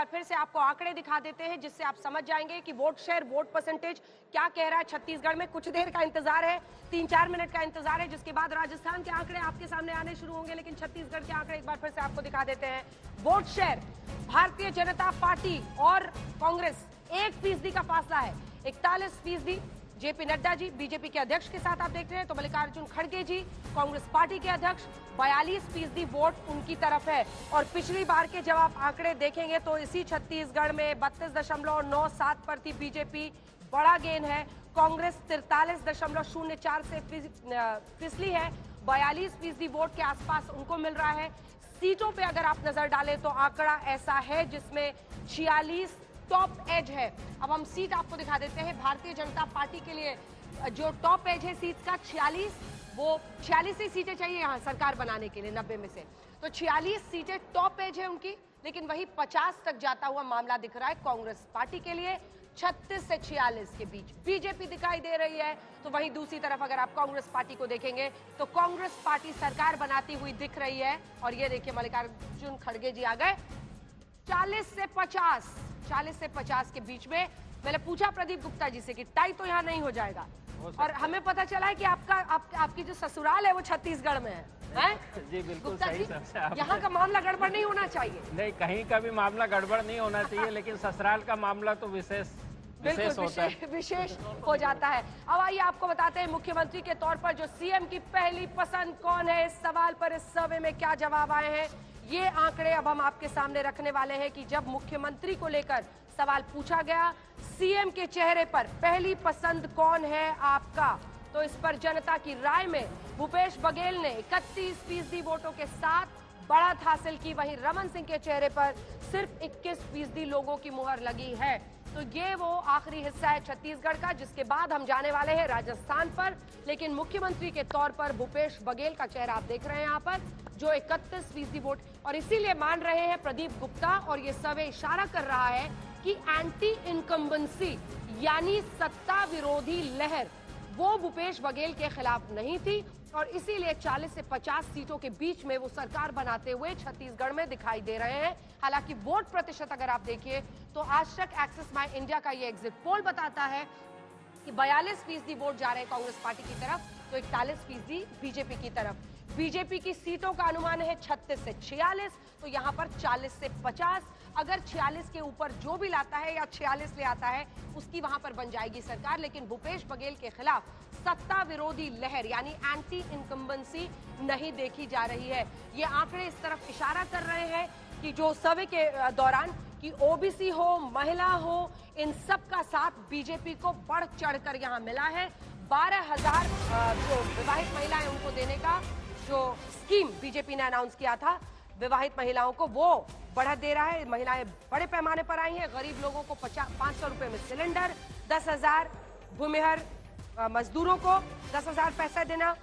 बार फिर से आपको आंकड़े दिखा देते हैं जिससे आप समझ जाएंगे कि वोट शेयर, वोट परसेंटेज क्या कह रहा है छत्तीसगढ़ में। कुछ देर का इंतजार है, 3-4 मिनट का इंतजार है, जिसके बाद राजस्थान के आंकड़े आपके सामने आने शुरू होंगे। लेकिन छत्तीसगढ़ के आंकड़े एक बार फिर से आपको दिखा देते हैं। Vote share Bharatiya Janata party और कांग्रेस 1% का फासला है। 41% जेपी नड्डा जी बीजेपी के अध्यक्ष के साथ आप देख रहे हैं, तो मल्लिकार्जुन खड़गे जी कांग्रेस पार्टी के अध्यक्ष 42% वोट उनकी तरफ है। और पिछली बार के जब आप आंकड़े देखेंगे तो इसी छत्तीसगढ़ में 32.97 पर थी बीजेपी, बड़ा गेन है। कांग्रेस 43.04 से फिसली है, 42% वोट के आसपास उनको मिल रहा है। सीटों पे अगर आप नजर डालें तो आंकड़ा ऐसा है जिसमें 46 टॉप एज है। अब हम सीट आपको दिखा देते हैं। भारतीय जनता पार्टी के लिए जो टॉप एज है सीट का 46, वो 46 ही सीटें चाहिए यहाँ सरकार बनाने के लिए 90 में से, तो 46 सीटें टॉप एज है उनकी। लेकिन वही 50 तक जाता हुआ मामला दिख रहा है कांग्रेस पार्टी के लिए। 36 से 46 के बीच बीजेपी दिखाई दे रही है। तो वहीं दूसरी तरफ अगर आप कांग्रेस पार्टी को देखेंगे तो कांग्रेस पार्टी सरकार बनाती हुई दिख रही है। और ये देखिए मल्लिकार्जुन खड़गे जी आ गए 40 से 50 के बीच में। मैंने पूछा प्रदीप गुप्ता जी से कि टाई तो यहाँ नहीं हो जाएगा, और हमें पता चला है कि आपकी जो ससुराल है वो छत्तीसगढ़ में है? जी बिल्कुल सही। यहाँ का मामला गड़बड़ नहीं होना चाहिए। नहीं, कहीं का भी मामला गड़बड़ नहीं होना चाहिए, लेकिन ससुराल का मामला तो विशेष हो जाता है। अब आइए आपको बताते हैं मुख्यमंत्री के तौर पर जो सीएम की पहली पसंद कौन है। इस सवाल पर इस सर्वे में क्या जवाब आए हैं, ये आंकड़े अब हम आपके सामने रखने वाले हैं कि जब मुख्यमंत्री को लेकर सवाल पूछा गया, सीएम के चेहरे पर पहली पसंद कौन है आपका, तो इस पर जनता की राय में भूपेश बघेल ने 31% वोटों के साथ बढ़त हासिल की। वहीं रमन सिंह के चेहरे पर सिर्फ 21% लोगों की मुहर लगी है। तो ये वो आखिरी हिस्सा है छत्तीसगढ़ का, जिसके बाद हम जाने वाले हैं राजस्थान पर। लेकिन मुख्यमंत्री के तौर पर भूपेश बघेल का चेहरा आप देख रहे हैं यहाँ पर, जो 31% वोट, और इसीलिए मान रहे हैं प्रदीप गुप्ता और ये सर्वे इशारा कर रहा है कि एंटी इनकम्बेंसी यानी सत्ता विरोधी लहर वो भूपेश बघेल के खिलाफ नहीं थी, और इसीलिए 40 से 50 सीटों के बीच में वो सरकार बनाते हुए छत्तीसगढ़ में दिखाई दे रहे हैं। हालांकि वोट प्रतिशत अगर आप देखिए तो आज तक एक्सिस माई इंडिया का ये एग्जिट पोल बताता है कि 42% वोट जा रहे हैं कांग्रेस पार्टी की तरफ, तो 41% बीजेपी की तरफ। बीजेपी की सीटों का अनुमान है 36 से 46, तो यहाँ पर 40 से 50। अगर 46 के ऊपर जो भी लाता है या 46 ले आता है उसकी वहां पर बन जाएगी सरकार। लेकिन भूपेश बघेल के खिलाफ सत्ता विरोधी लहर यानी एंटी इनकम्बेंसी नहीं देखी जा रही है। ये आंकड़े इस तरफ इशारा कर रहे हैं कि जो सर्वे के दौरान कि ओबीसी हो, महिला हो, इन सब का साथ बीजेपी को बढ़ चढ़कर यहाँ मिला है। 12,000 जो विवाहित महिलाएं उनको देने का जो स्कीम बीजेपी ने अनाउंस किया था विवाहित महिलाओं को, वो बढ़त दे रहा है। महिलाएं बड़े पैमाने पर आई हैं। गरीब लोगों को 500 रुपए में सिलेंडर, 10,000 भूमिहर मजदूरों को 10,000 पैसा देना,